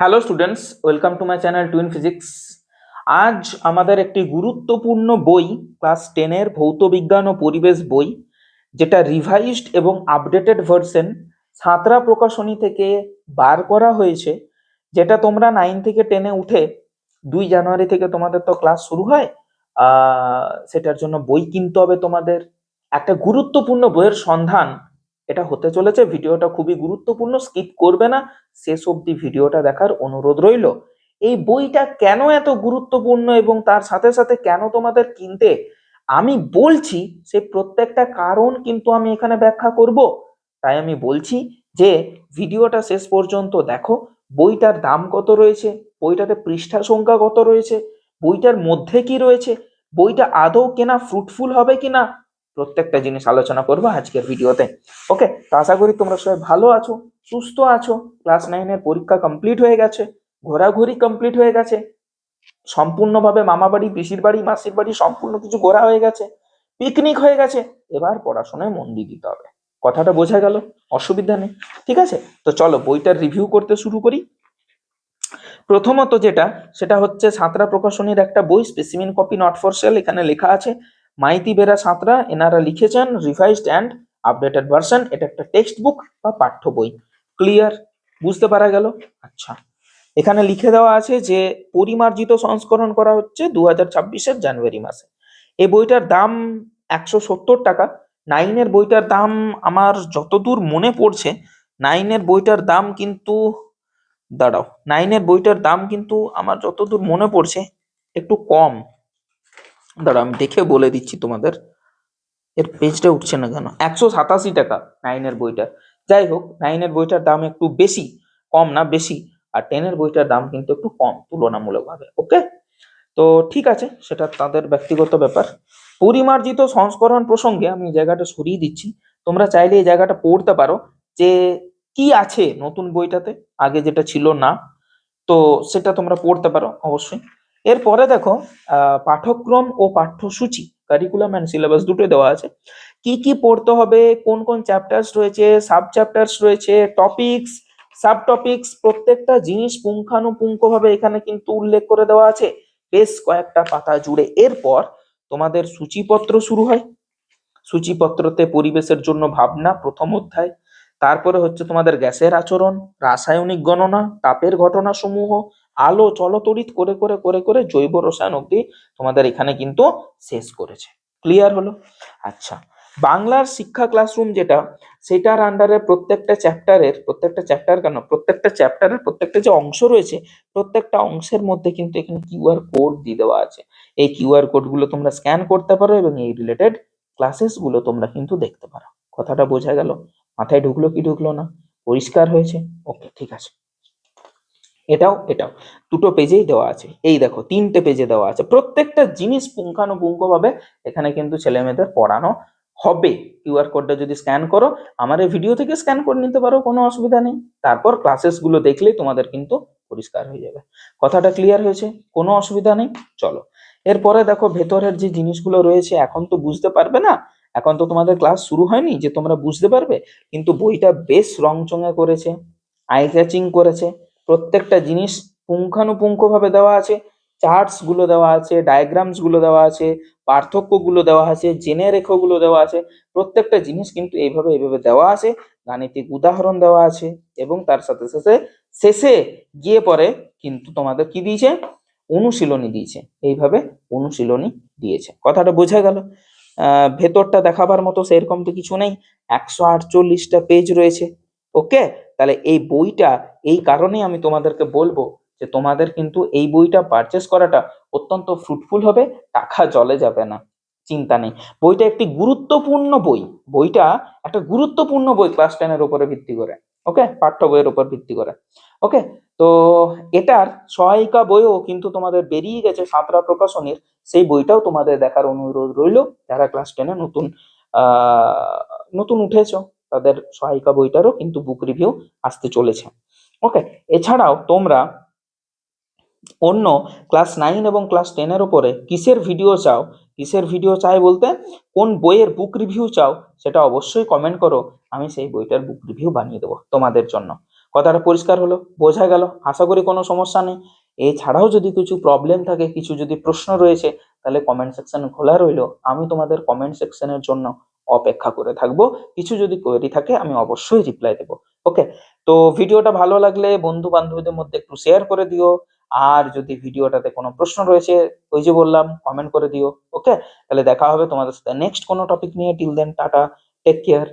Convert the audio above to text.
Hello students, welcome to my channel twin physics. আজ আমাদের একটি গুরুত্বপূর্ণ বই, ক্লাস 10-এর ভৌত বিজ্ঞান ও পরিবেশ বই, যেটা রিভাইজড এবং আপডেটেড ভার্সন সাঁতরা প্রকাশনী থেকে বার করা হয়েছে। যেটা তোমরা 9 থেকে 10-এ উঠে 2 জানুয়ারি থেকে তোমাদের তো ক্লাস শুরু হয়। সেটার জন্য বই কিনতে হবে তোমাদের। একটা গুরুত্বপূর্ণ বইয়ের সন্ধান এটা হতে চলেছে। ভিডিওটা খুবই গুরুত্বপূর্ণ, স্কিপ করবে না, শেষ অবধি ভিডিওটা দেখার অনুরোধ রইল। এই বইটা কেন এত গুরুত্বপূর্ণ এবং তার সাথে সাথে কেন তোমাদের কিনতে আমি বলছি, সেই প্রত্যেকটা কারণ কিন্তু আমি এখানে ব্যাখ্যা করব। তাই আমি বলছি যে ভিডিওটা শেষ পর্যন্ত দেখো। বইটার দাম কত রয়েছে, বইটাতে পৃষ্ঠা সংখ্যা কত রয়েছে, বইটার মধ্যে কি রয়েছে, বইটা আদৌ কেনা ফ্রুটফুল হবে কিনা, প্রত্যেকটা জিনিস আলোচনা করবো আজকের ভিডিওতে। ওকে, তো আশা করি তোমরা সবাই ভালো আছো, সুস্থ আছো। ক্লাস 9-এর পরীক্ষা কমপ্লিট হয়ে গেছে, ঘোরাঘুরি কমপ্লিট হয়ে গেছে, সম্পূর্ণভাবে মামা বাড়ি, পিসির বাড়ি, মাসির বাড়ি সম্পূর্ণ কিছু ঘোরা হয়ে গেছে, পিকনিক হয়ে গেছে। এবার পড়াশোনায় মন দিয়ে দিতে হবে। কথাটা বোঝা গেল? অসুবিধা নেই, ঠিক আছে। তো চলো বইটার রিভিউ করতে শুরু করি। প্রথমত যেটা, সেটা হচ্ছে সাঁতরা প্রকাশনীর একটা বই, specimen copy not for sale. এখানে লেখা আছে মাইতি বেরা সাঁতরা, এনারা লিখেছেন রিভাইজড অ্যান্ড আপডেটেড ভার্সন। এটা একটা টেক্সট বুক বা পাঠ্য বই। ক্লিয়ার? বুঝতে পারা গেল? আচ্ছা, এখানে লিখে দেওয়া আছে যে পরিমার্জিত সংস্করণ করা হচ্ছে 2026-এর জানুয়ারি মাসে। এই বইটার দাম 170 টাকা। 9-এর বইটার দাম আমার যতদূর মনে পড়ছে, 9-এর বইটার দাম কিন্তু, দাঁড়াও, 9-এর বইটার দাম কিন্তু আমার যতদূর মনে পড়ছে একটু কম। দাঁড়াও আমি দেখে বলে দিচ্ছি তোমাদের। এর পেজটা উঠছে না কেন? 187 টাকা 9-এর বইটা। যাই হোক, 9-এর বইটার দাম একটু বেশি, কম না বেশি। আর 10-এর বইটার দাম কিন্তু একটু কম তুলনামূলকভাবে। ওকে, তো ঠিক আছে, সেটা তাদের ব্যক্তিগত ব্যাপার। পরিমার্জিত সংস্করণ প্রসঙ্গে আমি জায়গাটা সরিয়ে দিচ্ছি। তোমরা চাইলে এই জায়গাটা পড়তে পারো যে কি আছে নতুন বইটাতে, আগে যেটা ছিল না। তো সেটা তোমরা পড়তে পারো অবশ্যই। এরপরে দেখো, পাঠ্যক্রম ও পাঠ্যসূচি, কারিকুলাম অ্যান্ড সিলেবাস দুটো দেওয়া আছে। কি কি পড়তে হবে, কোন কোন চ্যাপ্টার্স রয়েছে, সাব চ্যাপ্টার্স রয়েছে, টপিকস, সাব টপিকস, প্রত্যেকটা জিনিস পুঙ্খানুপুঙ্খভাবে এখানে কিন্তু উল্লেখ করে দেওয়া আছে বেশ কয়েকটা পাতা জুড়ে। এরপর তোমাদের সূচিপত্র শুরু হয়। সূচিপত্রতে পরিবেশের জন্য ভাবনা প্রথম অধ্যায়। তারপরে হচ্ছে তোমাদের গ্যাসের আচরণ, রাসায়নিক গণনা, তাপের ঘটনা সমূহ, আলো চলতড়িৎ করে করে করে করে জৈব রসায়ন অব্দি তোমাদের এখানে কিন্তু শেষ করেছে। ক্লিয়ার হলো? আচ্ছা, বাংলার শিক্ষা ক্লাসরুম যেটা, সেটার আন্ডারে প্রত্যেকটা চ্যাপ্টারের, প্রত্যেকটা চ্যাপ্টার কেন, প্রত্যেকটা চ্যাপ্টারের প্রত্যেকটা যে অংশ রয়েছে, প্রত্যেকটা অংশের মধ্যে কিন্তু এখানে কিউআর কোড দিয়ে দেওয়া আছে। এই কিউআর কোডগুলো তোমরা স্ক্যান করতে পারো এবং এই রিলেটেড ক্লাসেস গুলো তোমরা কিন্তু দেখতে পারো। কথাটা বোঝা গেল? মাথায় ঢুকলো কি ঢুকলো না? পরিষ্কার হয়েছে? ওকে, ঠিক আছে। এটাও এটাও দুটো পেজেই দেওয়া আছে। এই দেখো 3টে পেজে দেওয়া আছে। প্রত্যেকটা জিনিস পুঙ্খানুপুঙ্খ ভাবে এখানে কিন্তু ছেলে মেয়েদের পড়ানো হবে। কিউআর কোডটা যদি স্ক্যান করো, আমার এই ভিডিও থেকে স্ক্যান করে নিতে পারো, কোনো অসুবিধা নেই। তারপর ক্লাসেস গুলো দেখলেই তোমাদের কিন্তু পরিষ্কার হয়ে যাবে। কথাটা ক্লিয়ার হয়েছে? কোনো অসুবিধা নেই। চলো এরপরে দেখো, ভেতরের যে জিনিসগুলো রয়েছে এখন তো বুঝতে পারবে না, এখন তো তোমাদের ক্লাস শুরু হয়নি যে তোমরা বুঝতে পারবে, কিন্তু বইটা বেশ রংচঙে করেছে, আই ক্যাচিং করেছে। প্রত্যেকটা জিনিস পুঙ্খানুপুঙ্খ ভাবে দেওয়া আছে। চার্টস গুলো দেওয়া আছে, ডায়াগ্রামস গুলো দেওয়া আছে, পার্থক্য গুলো দেওয়া আছে, জেনে রেখো গুলো দেওয়া আছে। প্রত্যেকটা জিনিস কিন্তু এইভাবে এইভাবে দেওয়া আছে, গাণিতিক উদাহরণ দেওয়া আছে, এবং তার সাথে সাথে শেষে গিয়ে পরে কিন্তু তোমাদের কি দিয়েছে, অনুশীলনী দিয়েছে। এইভাবে অনুশীলনী দিয়েছে। কথাটা বোঝা গেল? ভেতরটা দেখাবার মতো সেরকম তো কিছু নেই। 148টা পেজ রয়েছে। ওকে, তাহলে এই বইটা, এই কারণেই আমি তোমাদেরকে বলবো যে তোমাদের কিন্তু এই বইটা পারচেস করাটা অত্যন্ত ফ্রুটফুল হবে, টাকা জলে যাবে না, চিন্তা নেই। বইটা একটি গুরুত্বপূর্ণ বই, বইটা একটা গুরুত্বপূর্ণ বই ক্লাস 10-এর উপরে ভিত্তি করে। ওকে, পাঠ্য বইয়ের উপর ভিত্তি করে। ওকে, তো এটার সহায়িকা বইও কিন্তু তোমাদের বেরিয়ে গেছে সাঁতরা প্রকাশনীর। সেই বইটাও তোমাদের দেখার অনুরোধ রইল, যারা ক্লাস 10-এ নতুন নতুন উঠেছো তাদের সহায়িকা বইটারও কিন্তু বুক রিভিউ আসতে চলেছে। ওকে, এছাড়াও তোমরা অন্য ক্লাস 9 এবং ক্লাস 10-এর উপরে কিসের ভিডিও চাও, কিসের ভিডিও চাই বলতে কোন বইয়ের বুক রিভিউ চাও, সেটা অবশ্যই কমেন্ট করো। আমি সেই বইটার বুক রিভিউ বানিয়ে দেবো তোমাদের জন্য। কথাটা পরিষ্কার হলো, বোঝা গেল? আশা করি কোনো সমস্যা নেই। এছাড়াও যদি কিছু প্রবলেম থাকে, কিছু যদি প্রশ্ন রয়েছে, তাহলে কমেন্ট সেকশন খোলা রইলো। আমি তোমাদের কমেন্ট সেকশনের জন্য অপেক্ষা করে থাকবো। কিছু যদি কোয়েরি থাকে আমি অবশ্যই রিপ্লাই দেবো। ওকে, তো ভিডিওটা ভালো লাগলে বন্ধু বান্ধবীদের মধ্যে একটু শেয়ার করে দিও। আর যদি ভিডিওটাতে কোনো প্রশ্ন রয়েছে, ওই যে বললাম, কমেন্ট করে দিও। ওকে, তাহলে দেখা হবে তোমাদের সাথে নেক্সট কোনো টপিক নিয়ে। Till then, tata, take care.